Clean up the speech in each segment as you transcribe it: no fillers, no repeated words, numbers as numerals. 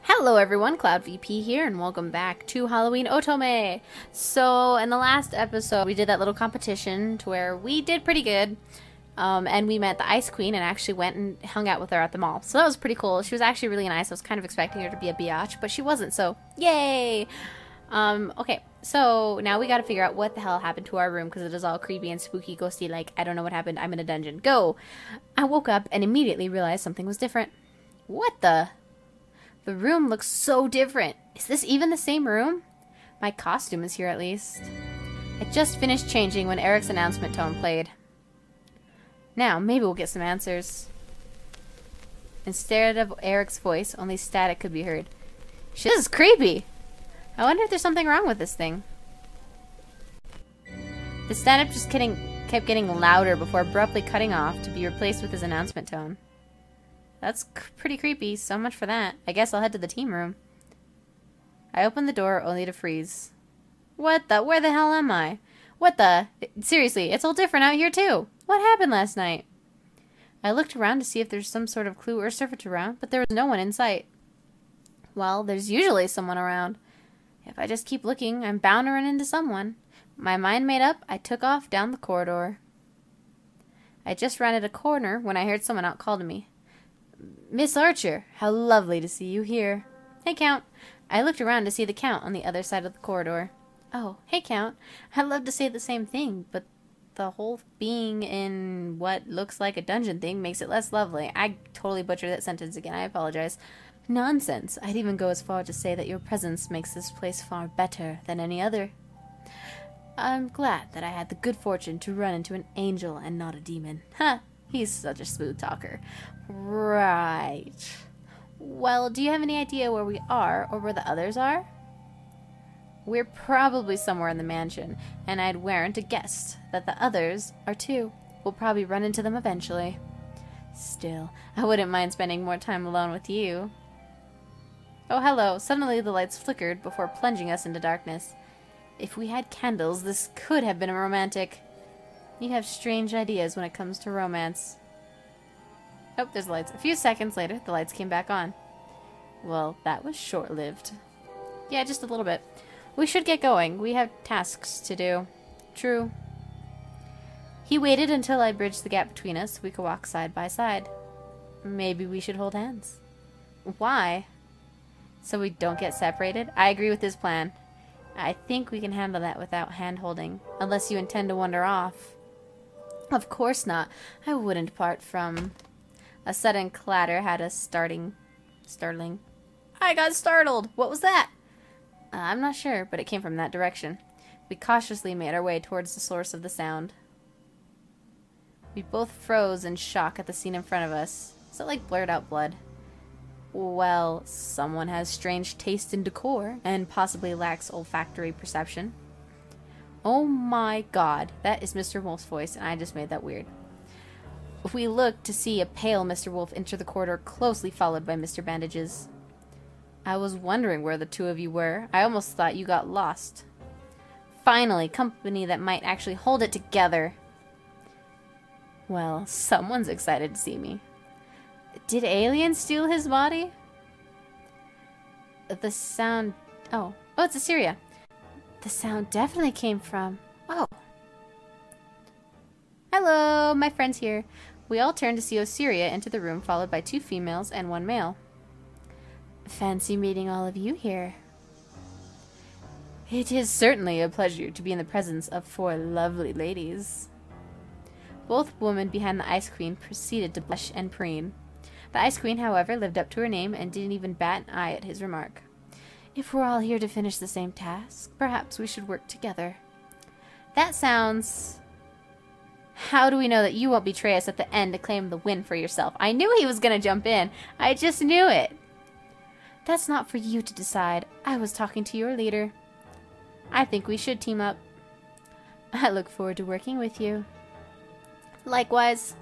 Hello everyone, Cloud VP here, and welcome back to Halloween Otome! So, in the last episode, we did that little competition to where we did pretty good, and we met the Ice Queen and actually went and hung out with her at the mall. So that was pretty cool. She was actually really nice. I was kind of expecting her to be a biatch, but she wasn't, so yay! Okay, so now we gotta figure out what the hell happened to our room, because it is all creepy and spooky, ghosty, like, I don't know what happened, I'm in a dungeon. Go! I woke up and immediately realized something was different. What the... The room looks so different. Is this even the same room? My costume is here at least. I just finished changing when Eric's announcement tone played. Now, maybe we'll get some answers. Instead of Eric's voice, only static could be heard. Shit, this is creepy. I wonder if there's something wrong with this thing. The static just kept getting louder before abruptly cutting off to be replaced with his announcement tone. That's pretty creepy. So much for that. I guess I'll head to the team room. I opened the door only to freeze. What the? Where the hell am I? What the? Seriously, it's all different out here too. What happened last night? I looked around to see if there's some sort of clue or surface around, but there was no one in sight. Well, there's usually someone around. If I just keep looking, I'm bound to run into someone. My mind made up, I took off down the corridor. I just rounded a corner when I heard someone out call to me. Miss Archer, how lovely to see you here. Hey, Count. I looked around to see the Count on the other side of the corridor. Oh, hey, Count. I'd love to say the same thing, but the whole being in what looks like a dungeon thing makes it less lovely. I totally butchered that sentence again. I apologize. Nonsense. I'd even go as far to say that your presence makes this place far better than any other. I'm glad that I had the good fortune to run into an angel and not a demon. Ha! He's such a smooth talker. Right. Well, do you have any idea where we are or where the others are? We're probably somewhere in the mansion, and I'd warrant a guess that the others are too. We'll probably run into them eventually. Still, I wouldn't mind spending more time alone with you. Oh, hello. Suddenly the lights flickered before plunging us into darkness. If we had candles, this could have been a romantic... You have strange ideas when it comes to romance. Oh, there's the lights. A few seconds later, the lights came back on. Well, that was short-lived. Yeah, just a little bit. We should get going. We have tasks to do. True. He waited until I bridged the gap between us so we could walk side by side. Maybe we should hold hands. Why? So we don't get separated? I agree with this plan. I think we can handle that without hand-holding, unless you intend to wander off. Of course not. I wouldn't part from... A sudden clatter had us startling. I got startled! What was that? I'm not sure, but it came from that direction. We cautiously made our way towards the source of the sound. We both froze in shock at the scene in front of us. Is it like blurred out blood? Well, someone has strange taste in decor, and possibly lacks olfactory perception. Oh my god, that is Mr. Wolf's voice, and I just made that weird. We looked to see a pale Mr. Wolf enter the corridor, closely followed by Mr. Bandages. I was wondering where the two of you were. I almost thought you got lost. Finally, company that might actually hold it together. Well, someone's excited to see me. Did aliens steal his body? The sound... Oh, it's Assyria. The sound definitely came from... Oh. Hello, my friend's here. We all turned to see Osiria enter the room, followed by 2 females and 1 male. Fancy meeting all of you here. It is certainly a pleasure to be in the presence of 4 lovely ladies. Both women behind the Ice Queen proceeded to blush and preen. The Ice Queen, however, lived up to her name and didn't even bat an eye at his remark. If we're all here to finish the same task, perhaps we should work together. That sounds... How do we know that you won't betray us at the end to claim the win for yourself? I knew he was going to jump in. I just knew it. That's not for you to decide. I was talking to your leader. I think we should team up. I look forward to working with you. Likewise.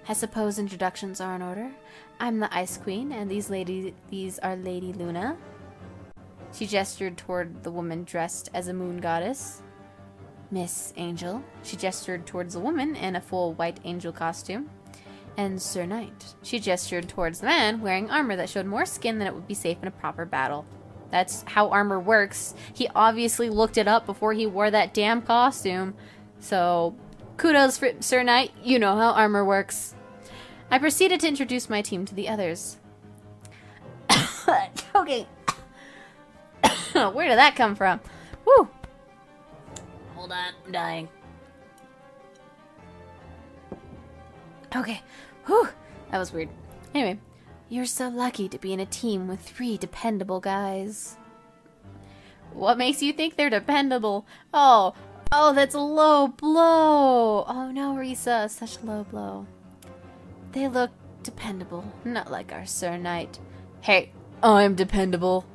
I suppose introductions are in order. I'm the Ice Queen, and these are Lady Luna. She gestured toward the woman dressed as a moon goddess. Miss Angel. She gestured towards a woman in a full white angel costume. and Sir Knight. She gestured towards the man wearing armor that showed more skin than it would be safe in a proper battle. That's how armor works. He obviously looked it up before he wore that damn costume. So, kudos for Sir Knight. You know how armor works. I proceeded to introduce my team to the others. Okay. Where did that come from? Woo! Hold on, I'm dying. Okay. Whew. That was weird. Anyway, you're so lucky to be in a team with 3 dependable guys. What makes you think they're dependable? Oh, that's a low blow. Oh no, Risa, such a low blow. They look dependable, not like our Sir Knight. Hey, I'm dependable.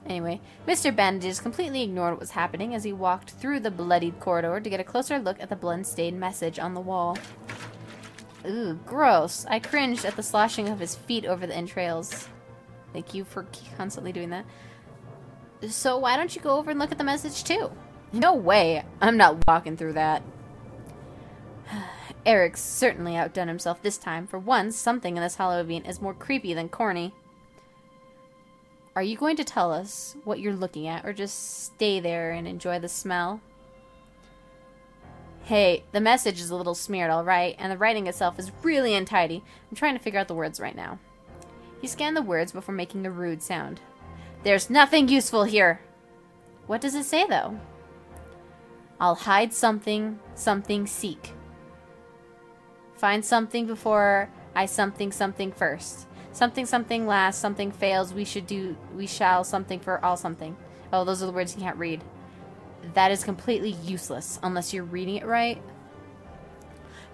Anyway, Mr. Bandages completely ignored what was happening as he walked through the bloodied corridor to get a closer look at the blood-stained message on the wall. Ooh, gross. I cringed at the sloshing of his feet over the entrails. Thank you for constantly doing that. So why don't you go over and look at the message too? No way. I'm not walking through that. Eric's certainly outdone himself this time. For once, something in this Halloween is more creepy than corny. Are you going to tell us what you're looking at, or just stay there and enjoy the smell? Hey, the message is a little smeared, alright, and the writing itself is really untidy. I'm trying to figure out the words right now. He scanned the words before making a rude sound. There's nothing useful here! What does it say, though? I'll hide something, something seek. Find something before I something first. Something something last, something fails, we shall something for all something. Oh, those are the words you can't read. That is completely useless, unless you're reading it right.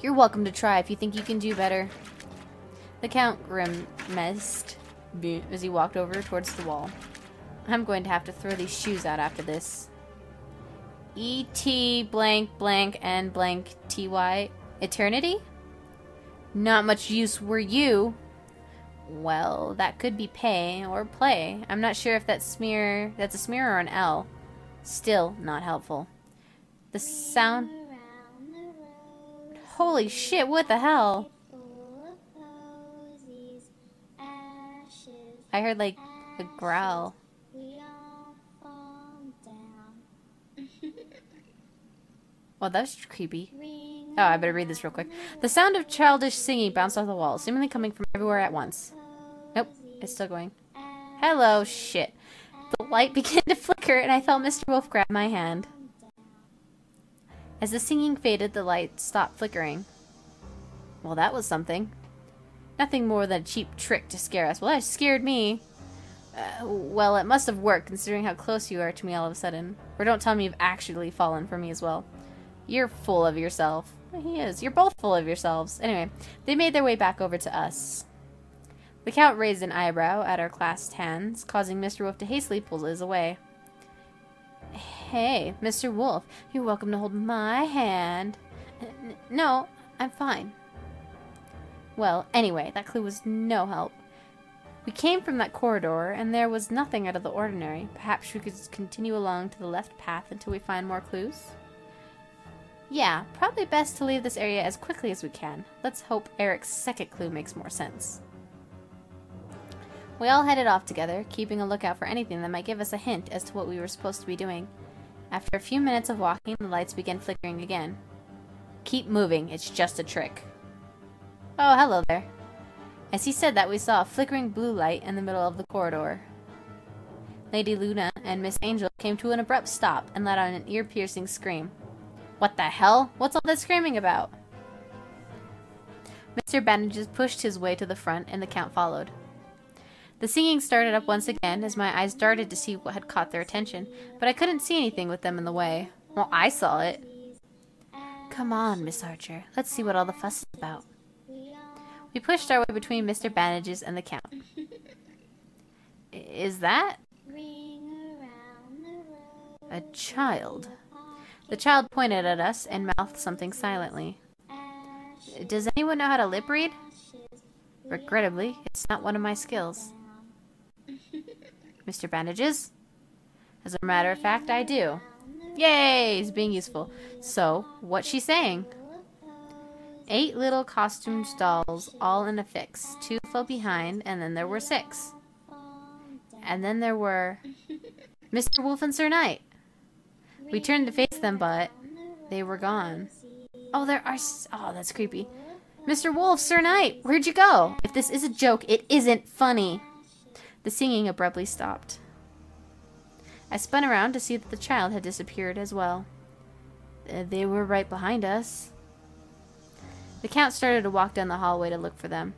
You're welcome to try if you think you can do better. The Count grimaced as he walked over towards the wall. I'm going to have to throw these shoes out after this. E.T. blank blank and blank T.Y. Eternity? Not much use were you. Well, that could be pay or play. I'm not sure if that's a smear or an L. Still not helpful. The sound... Holy shit, what the hell? I heard like a growl. Well, that was creepy. Oh, I better read this real quick. The sound of childish singing bounced off the wall, seemingly coming from everywhere at once. Nope, it's still going. Hello, shit. The light began to flicker, and I felt Mr. Wolf grab my hand. As the singing faded, the light stopped flickering. Well, that was something. Nothing more than a cheap trick to scare us. Well, that scared me. Well, it must have worked, considering how close you are to me all of a sudden. Or don't tell me you've actually fallen for me as well. You're full of yourself. He is. You're both full of yourselves. Anyway, they made their way back over to us. The Count raised an eyebrow at our clasped hands, causing Mr. Wolf to hastily pull his away. Hey, Mr. Wolf, you're welcome to hold my hand. No, I'm fine. Well, anyway, that clue was no help. We came from that corridor, and there was nothing out of the ordinary. Perhaps we could continue along to the left path until we find more clues? Yeah, probably best to leave this area as quickly as we can. Let's hope Eric's second clue makes more sense. We all headed off together, keeping a lookout for anything that might give us a hint as to what we were supposed to be doing. After a few minutes of walking, the lights began flickering again. Keep moving, it's just a trick. Oh, hello there. As he said that, we saw a flickering blue light in the middle of the corridor. Lady Luna and Miss Angel came to an abrupt stop and let out an ear-piercing scream. What the hell? What's all that screaming about? Mr. Bandages pushed his way to the front, and the Count followed. The singing started up once again as my eyes darted to see what had caught their attention, but I couldn't see anything with them in the way. Well, I saw it. Come on, Miss Archer. Let's see what all the fuss is about. We pushed our way between Mr. Bandages and the Count. Is that? A child. The child pointed at us and mouthed something silently. Does anyone know how to lip read? Regrettably, it's not one of my skills. Mr. Bandages? As a matter of fact, I do. Yay! He's being useful. So, what's she saying? 8 little costumed dolls, all in a fix. 2 fell behind, and then there were 6. And then there were Mr. Wolf and Sir Knight. We turned to face them, but they were gone. Oh, there are... Oh, that's creepy. Mr. Wolf, Sir Knight, where'd you go? If this is a joke, it isn't funny. The singing abruptly stopped. I spun around to see that the child had disappeared as well. They were right behind us. The Count started to walk down the hallway to look for them.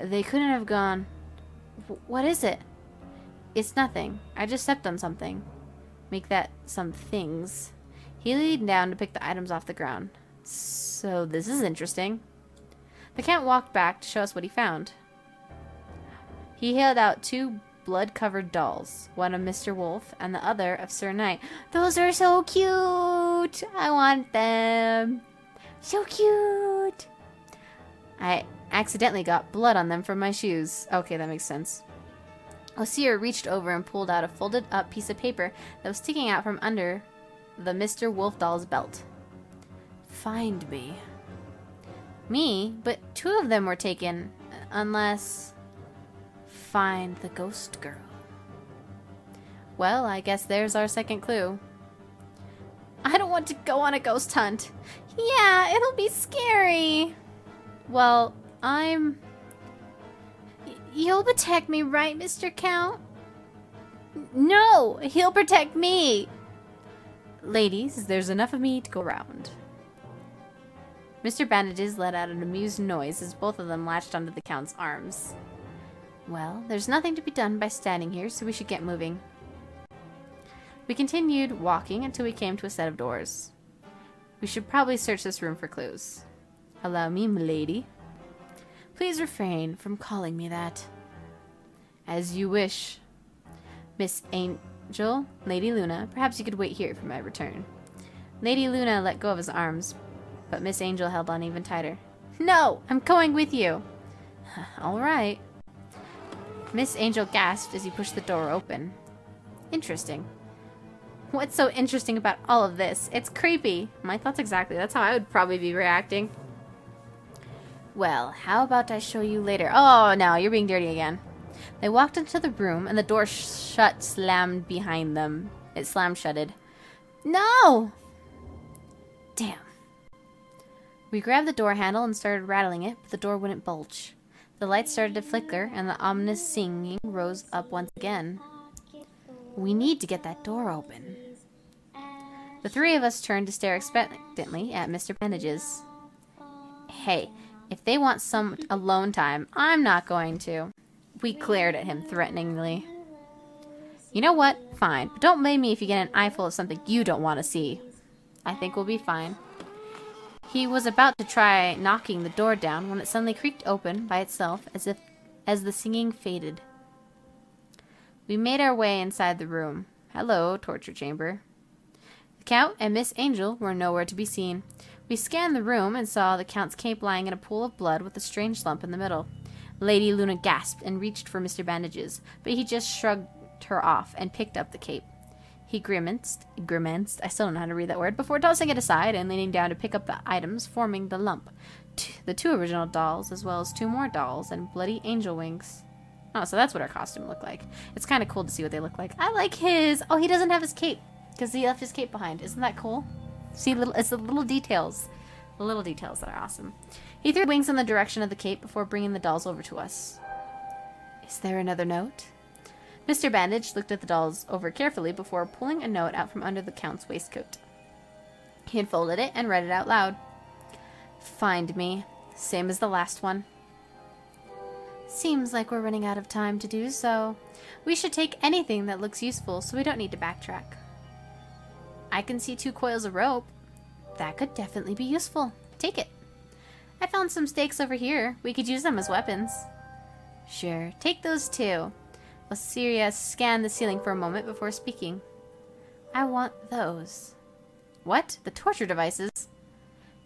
They couldn't have gone... What is it? It's nothing. I just stepped on something. Make that some things. He leaned down to pick the items off the ground. So this is interesting. The Count walked back to show us what he found. He held out 2 blood-covered dolls, one of Mr. Wolf and the other of Sir Knight. Those are so cute! I want them! So cute! I accidentally got blood on them from my shoes. Okay, that makes sense. Osir reached over and pulled out a folded-up piece of paper that was sticking out from under the Mr. Wolf doll's belt. Find me. Me? But 2 of them were taken. Unless... Find the ghost girl. Well, I guess there's our second clue. I don't want to go on a ghost hunt. Yeah, it'll be scary. Well, You'll protect me, right, Mr. Count? No, he'll protect me. Ladies, there's enough of me to go around. Mr. Bandages let out an amused noise as both of them latched onto the Count's arms. Well, there's nothing to be done by standing here, so we should get moving. We continued walking until we came to a set of doors. We should probably search this room for clues. Allow me, milady. Please refrain from calling me that. As you wish. Miss Angel, Lady Luna, perhaps you could wait here for my return. Lady Luna let go of his arms, but Miss Angel held on even tighter. No, I'm going with you. All right. Miss Angel gasped as he pushed the door open. Interesting. What's so interesting about all of this? It's creepy. My thoughts exactly. That's how I would probably be reacting. Well, how about I show you later? Oh, no, you're being dirty again. They walked into the room, and the door slammed behind them. It slammed-shutted. No! Damn. We grabbed the door handle and started rattling it, but the door wouldn't budge. The lights started to flicker, and the ominous singing rose up once again. We need to get that door open. The 3 of us turned to stare expectantly at Mr. Bandages. Hey, if they want some alone time, I'm not going to. We glared at him threateningly. You know what? Fine. But don't blame me if you get an eyeful of something you don't want to see. I think we'll be fine. He was about to try knocking the door down when it suddenly creaked open by itself as the singing faded. We made our way inside the room. Hello, torture chamber. The Count and Miss Angel were nowhere to be seen. We scanned the room and saw the Count's cape lying in a pool of blood with a strange lump in the middle. Lady Luna gasped and reached for Mr. Bandages, but he just shrugged her off and picked up the cape. He grimaced, I still don't know how to read that word, before tossing it aside and leaning down to pick up the items forming the lump. The 2 original dolls, as well as 2 more dolls and bloody angel wings. Oh, so that's what our costume looked like. It's kind of cool to see what they look like. I like his... Oh, he doesn't have his cape, because he left his cape behind. Isn't that cool? See, it's the little details. The little details that are awesome. He threw wings in the direction of the cape before bringing the dolls over to us. Is there another note? Mr. Bandage looked at the dolls over carefully before pulling a note out from under the Count's waistcoat. He unfolded it and read it out loud. Find me. Same as the last one. Seems like we're running out of time to do so. We should take anything that looks useful so we don't need to backtrack. I can see 2 coils of rope. That could definitely be useful. Take it. I found some stakes over here. We could use them as weapons. Sure, take those too. Osiria scanned the ceiling for a moment before speaking. I want those. What? The torture devices?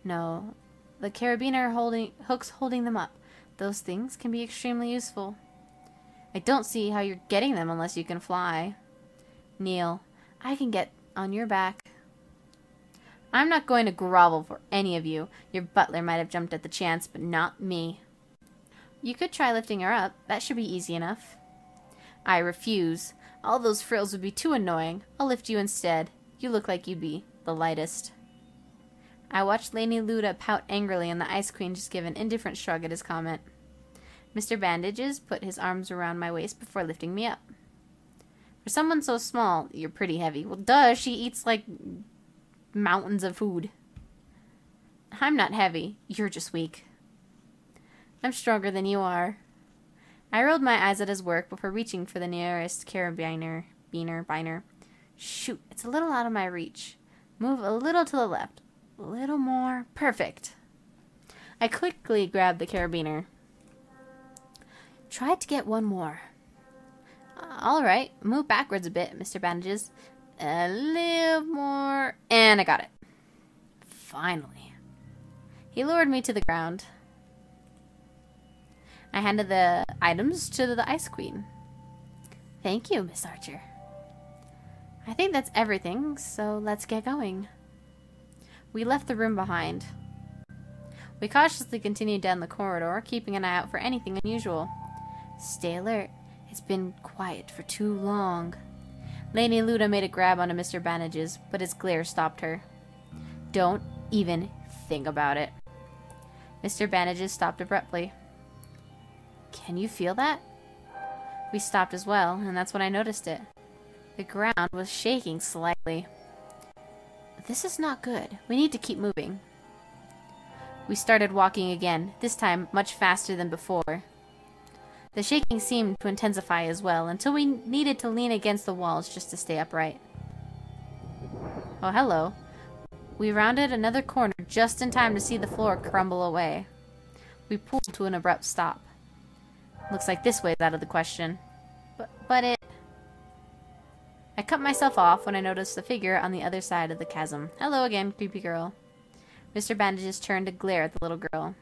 No. The carabiner hooks holding them up. Those things can be extremely useful. I don't see how you're getting them unless you can fly. Kneel. I can get on your back. I'm not going to grovel for any of you. Your butler might have jumped at the chance, but not me. You could try lifting her up. That should be easy enough. I refuse. All those frills would be too annoying. I'll lift you instead. You look like you'd be the lightest. I watched Lady Luda pout angrily, and the Ice Queen just give an indifferent shrug at his comment. Mr. Bandages put his arms around my waist before lifting me up. For someone so small, you're pretty heavy. Well, duh, she eats like mountains of food. I'm not heavy. You're just weak. I'm stronger than you are. I rolled my eyes at his work before reaching for the nearest carabiner. Biner. Shoot, it's a little out of my reach. Move a little to the left. A little more. Perfect. I quickly grabbed the carabiner. Try to get one more. All right, move backwards a bit, Mr. Bandages. A little more. And I got it. Finally. He lowered me to the ground. I handed the items to the Ice Queen. Thank you, Miss Archer. I think that's everything, so let's get going. We left the room behind. We cautiously continued down the corridor, keeping an eye out for anything unusual. Stay alert. It's been quiet for too long. Lady Luda made a grab onto Mr. Bandages, but his glare stopped her. Don't even think about it. Mr. Bandages stopped abruptly. Can you feel that? We stopped as well, and that's when I noticed it. The ground was shaking slightly. This is not good. We need to keep moving. We started walking again, this time much faster than before. The shaking seemed to intensify as well, until we needed to lean against the walls just to stay upright. Oh, hello. We rounded another corner just in time to see the floor crumble away. We pulled to an abrupt stop. Looks like this way is out of the question. But it... I cut myself off when I noticed the figure on the other side of the chasm. Hello again, creepy girl. Mr. Bandages turned to glare at the little girl.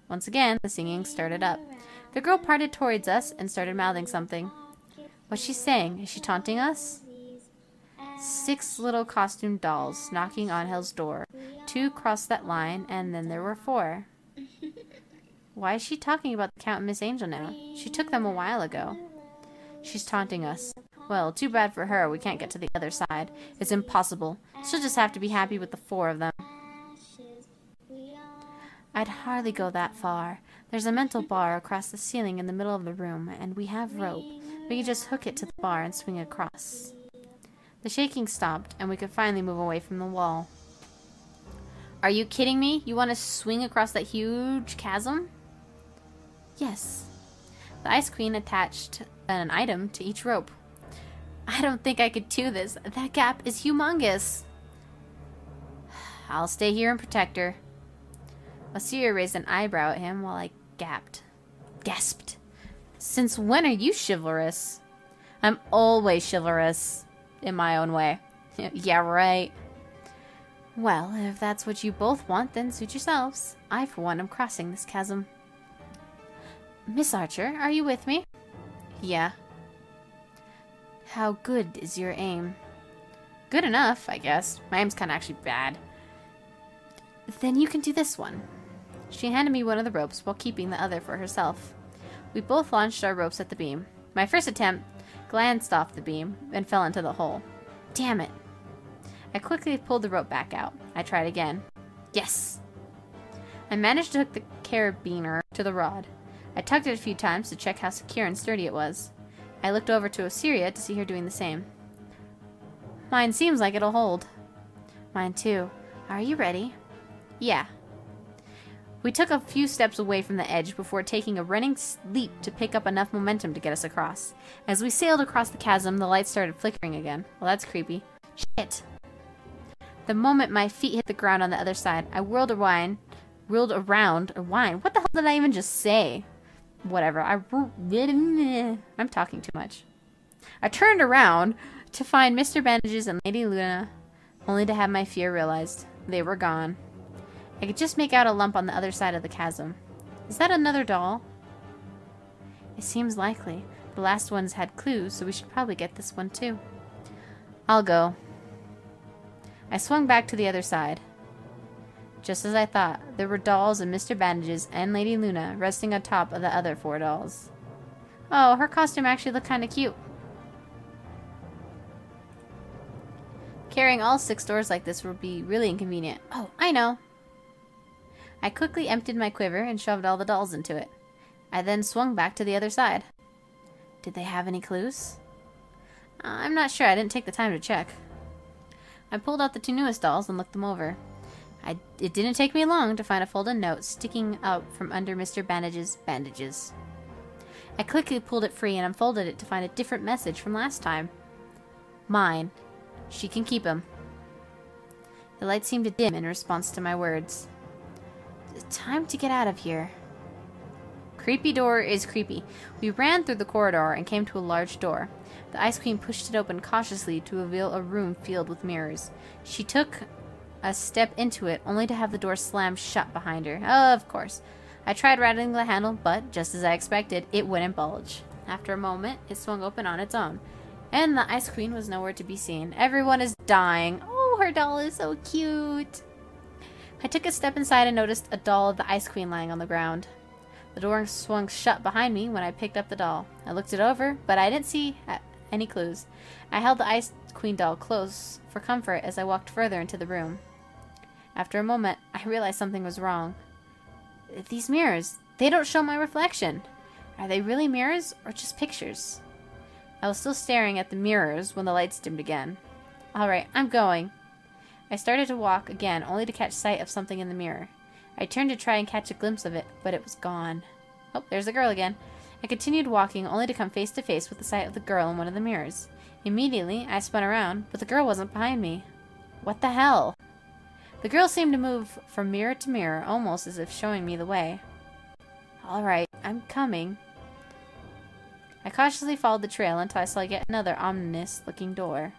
Once again, the singing started up. The girl parted towards us and started mouthing something. What's she saying? Is she taunting us? 6 little costumed dolls knocking on Hell's door. 2 crossed that line, and then there were 4. Why is she talking about the Count and Miss Angel now? She took them a while ago. She's taunting us. Well, too bad for her. We can't get to the other side. It's impossible. She'll just have to be happy with the 4 of them. I'd hardly go that far. There's a mental bar across the ceiling in the middle of the room, and we have rope. We could just hook it to the bar and swing across. The shaking stopped, and we could finally move away from the wall. Are you kidding me? You want to swing across that huge chasm? Yes. The Ice Queen attached an item to each rope. I don't think I could do this. That gap is humongous. I'll stay here and protect her. Osiria raised an eyebrow at him while I gasped. Since when are you chivalrous? I'm always chivalrous. In my own way. Yeah, right. Well, if that's what you both want, then suit yourselves. I, for one, am crossing this chasm. Miss Archer, are you with me? Yeah. How good is your aim? Good enough, I guess. My aim's kind of actually bad. Then you can do this one. She handed me one of the ropes while keeping the other for herself. We both launched our ropes at the beam. My first attempt glanced off the beam and fell into the hole. Damn it. I quickly pulled the rope back out. I tried again. Yes! I managed to hook the carabiner to the rod. I tugged it a few times to check how secure and sturdy it was. I looked over to Osiria to see her doing the same. Mine seems like it'll hold. Mine too. Are you ready? Yeah. We took a few steps away from the edge before taking a running leap to pick up enough momentum to get us across. As we sailed across the chasm, the lights started flickering again. Well, that's creepy. Shit. The moment my feet hit the ground on the other side, I whirled around. What the hell did I even just say? Whatever. I'm talking too much. I turned around to find Mr. Bandages and Lady Luna, only to have my fear realized. They were gone. I could just make out a lump on the other side of the chasm. Is that another doll? It seems likely. The last ones had clues, so we should probably get this one too. I'll go. I swung back to the other side. Just as I thought, there were dolls and Mr. Bandages and Lady Luna resting on top of the other 4 dolls. Oh, her costume actually looked kind of cute. Carrying all 6 doors like this would be really inconvenient. Oh, I know. I quickly emptied my quiver and shoved all the dolls into it. I then swung back to the other side. Did they have any clues? I'm not sure. I didn't take the time to check. I pulled out the 2 newest dolls and looked them over. It didn't take me long to find a folded note sticking out from under Mr. Bandage's bandages. I quickly pulled it free and unfolded it to find a different message from last time. Mine. She can keep him. The light seemed to dim in response to my words. Time to get out of here. Creepy door is creepy. We ran through the corridor and came to a large door. The Ice Queen pushed it open cautiously to reveal a room filled with mirrors. She took a step into it, only to have the door slam shut behind her. Of course. I tried rattling the handle, but, just as I expected, it wouldn't bulge. After a moment, it swung open on its own. And the Ice Queen was nowhere to be seen. Everyone is dying. Oh, her doll is so cute. I took a step inside and noticed a doll of the Ice Queen lying on the ground. The door swung shut behind me when I picked up the doll. I looked it over, but I didn't see any clues. I held the Ice Queen doll close for comfort as I walked further into the room. After a moment, I realized something was wrong. These mirrors, they don't show my reflection. Are they really mirrors or just pictures? I was still staring at the mirrors when the lights dimmed again. Alright, I'm going. I started to walk again, only to catch sight of something in the mirror. I turned to try and catch a glimpse of it, but it was gone. Oh, there's the girl again. I continued walking, only to come face to face with the sight of the girl in one of the mirrors. Immediately, I spun around, but the girl wasn't behind me. What the hell? The girl seemed to move from mirror to mirror, almost as if showing me the way. Alright, I'm coming. I cautiously followed the trail until I saw yet another ominous-looking door.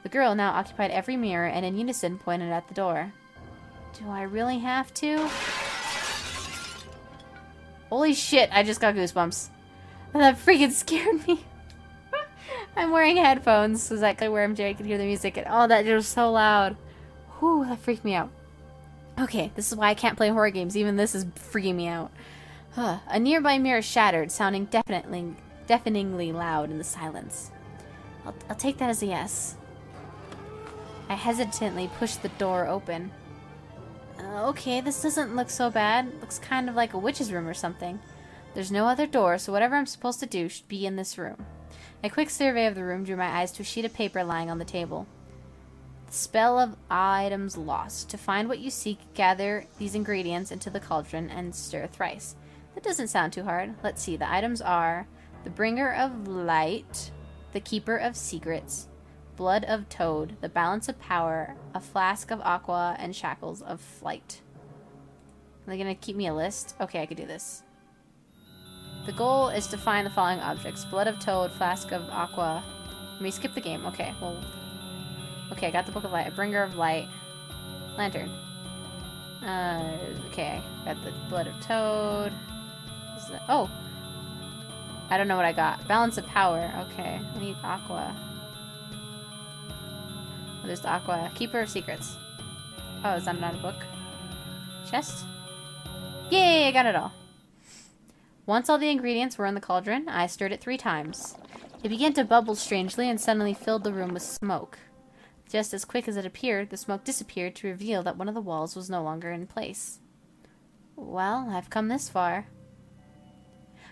The girl now occupied every mirror and in unison pointed at the door. Do I really have to? Holy shit, I just got goosebumps. That freaking scared me. I'm wearing headphones so that where MJ could hear the music and oh, that was so loud. Whew, that freaked me out. Okay, this is why I can't play horror games. Even this is freaking me out. A nearby mirror shattered, sounding deafeningly loud in the silence. I'll take that as a yes. I hesitantly pushed the door open. Okay, this doesn't look so bad. Looks kind of like a witch's room or something. There's no other door, so whatever I'm supposed to do should be in this room. A quick survey of the room drew my eyes to a sheet of paper lying on the table. The spell of items lost. To find what you seek, gather these ingredients into the cauldron and stir thrice. That doesn't sound too hard. Let's see. The items are the bringer of light, the keeper of secrets, blood of toad, the balance of power, a flask of aqua, and shackles of flight. Are they going to keep me a list? Okay, I could do this. The goal is to find the following objects. Blood of toad, flask of aqua. Let me skip the game. Okay, well... Okay, I got the book of light. A bringer of light. Lantern. Okay, got the blood of toad. Oh! I don't know what I got. Balance of power. Okay, I need aqua. Oh, there's the aqua. Keeper of secrets. Oh, is that not a book? Chest? Yay, I got it all. Once all the ingredients were in the cauldron, I stirred it 3 times. It began to bubble strangely and suddenly filled the room with smoke. Just as quick as it appeared, the smoke disappeared to reveal that one of the walls was no longer in place. Well, I've come this far.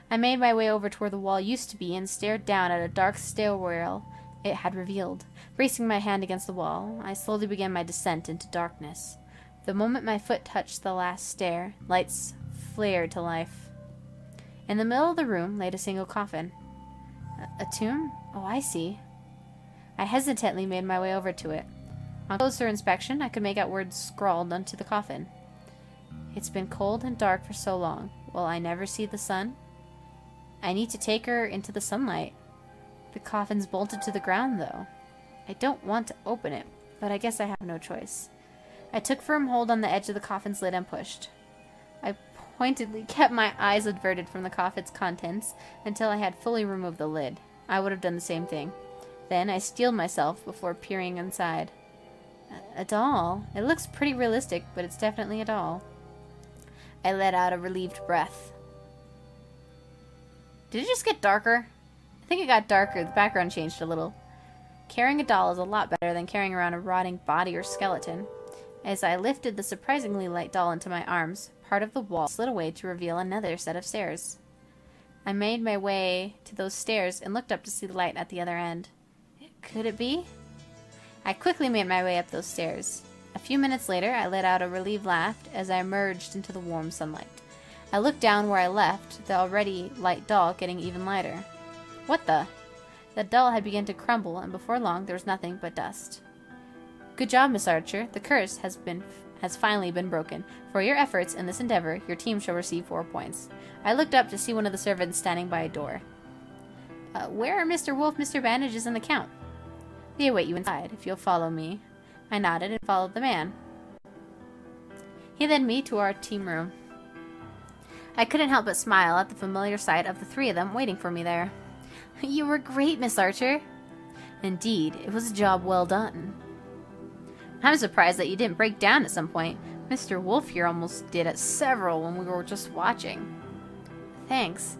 I made my way over to where the wall used to be and stared down at a dark stairwell it had revealed. Bracing my hand against the wall, I slowly began my descent into darkness. The moment my foot touched the last stair, lights flared to life. In the middle of the room laid a single coffin. A tomb? Oh, I see. I hesitantly made my way over to it. On closer inspection, I could make out words scrawled onto the coffin. It's been cold and dark for so long. Will I never see the sun? I need to take her into the sunlight. The coffin's bolted to the ground, though. I don't want to open it, but I guess I have no choice. I took firm hold on the edge of the coffin's lid and pushed. I pointedly kept my eyes averted from the coffin's contents until I had fully removed the lid. I would have done the same thing. Then I steeled myself before peering inside. A doll. It looks pretty realistic, but it's definitely a doll. I let out a relieved breath. Did it just get darker? I think it got darker. The background changed a little. Carrying a doll is a lot better than carrying around a rotting body or skeleton. As I lifted the surprisingly light doll into my arms, part of the wall slid away to reveal another set of stairs. I made my way to those stairs and looked up to see the light at the other end. Could it be? I quickly made my way up those stairs. A few minutes later, I let out a relieved laugh as I emerged into the warm sunlight. I looked down where I left the already light doll getting even lighter. What the? The doll had begun to crumble, and before long there was nothing but dust. Good job, Miss Archer. The curse has finally been broken. For your efforts in this endeavor, your team shall receive 4 points. I looked up to see one of the servants standing by a door. Where are Mr. Wolf, Mr. Bandages, and the Count? They await you inside, if you'll follow me. I nodded and followed the man. He led me to our team room. I couldn't help but smile at the familiar sight of the three of them waiting for me there. You were great, Miss Archer. Indeed, it was a job well done. I'm surprised that you didn't break down at some point. Mr. Wolf here almost did at several when we were just watching. Thanks.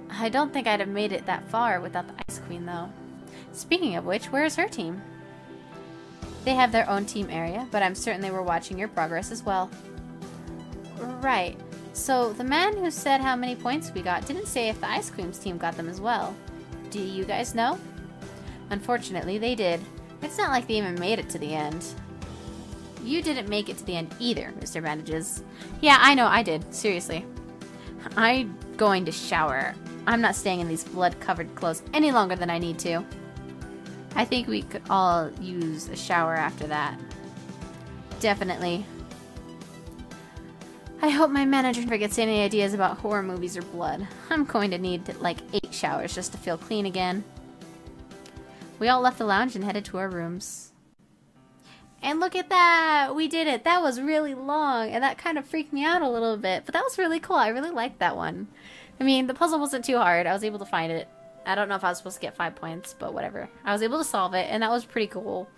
I don't think I'd have made it that far without the Ice Queen, though. Speaking of which, where is her team? They have their own team area, but I'm certain they were watching your progress as well. Right. So, the man who said how many points we got didn't say if the Ice Queen's team got them as well. Do you guys know? Unfortunately, they did. It's not like they even made it to the end. You didn't make it to the end either, Mr. Bandages. Yeah, I know, I did. Seriously. I'm going to shower. I'm not staying in these blood-covered clothes any longer than I need to. I think we could all use a shower after that. Definitely. I hope my manager never gets any ideas about horror movies or blood. I'm going to need like 8 showers just to feel clean again. We all left the lounge and headed to our rooms. And look at that! We did it! That was really long, and that kind of freaked me out a little bit, but that was really cool. I really liked that one. I mean, the puzzle wasn't too hard. I was able to find it. I don't know if I was supposed to get 5 points, but whatever. I was able to solve it, and that was pretty cool.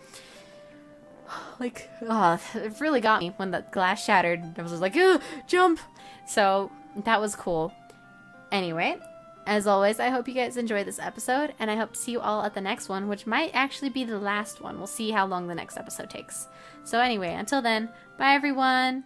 Like, oh, it really got me when the glass shattered. I was just like, jump! So, that was cool. Anyway, as always, I hope you guys enjoyed this episode, and I hope to see you all at the next one, which might actually be the last one. We'll see how long the next episode takes. So anyway, until then, bye everyone!